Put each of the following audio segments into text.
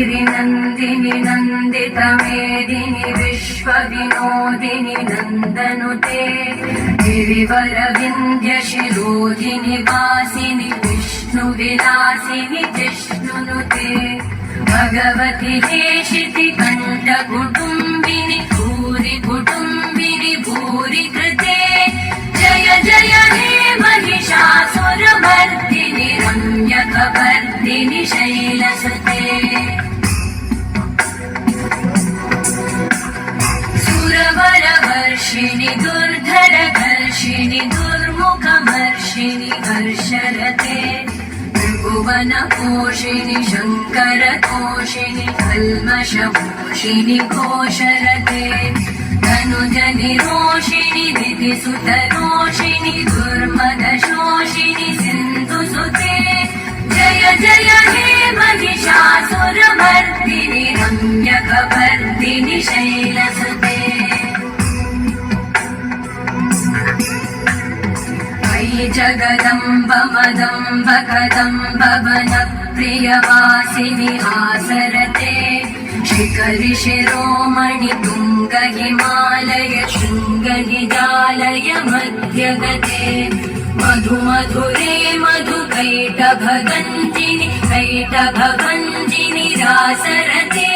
गिरिनन्दिनि नन्दितमेदिनि विश्वविनोदिनि नन्दनुते गिरिवरविन्ध्यशिरोधिनि वासिनि विष्णुविलासिनि जिष्णुनुते भगवति हेशितिकण्ठकुटुम्बिनि भूरि कुटुम्बिनि भूरि कृते जय जय हे महिषासुरमर्दिनि रम्यकपर्दिनि शैलसुते सुरवरवर्षिणि दुर्धरघर्षिणि दुर्मुखमर्षिणि हर्षरते भुवनपोषिणि शङ्करतोषिणि कल्मषपोषिणि घोषरते तनुजनिरोषिणि दितिसुतरोषिणि दुर्मदशोषिणि सिन्धुसुते जय जय हे महिषासुरमर्दिनि रम्यकपर्दिनि शैलसुते जगदम्ब मदम्ब कदम्ब वनप्रियवासिनि आसरते शिखरि शिरोमणि तुङ्ग हिमालय शृङ्ग निजालय मध्यगते मधु मधुरे मधुकैटभगञ्जिनि कैटभगञ्जिनि रासरते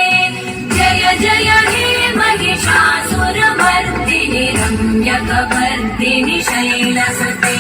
जय जय हे महिषासुरमर्दिनि रम्यकपर्दिनि शैलसुते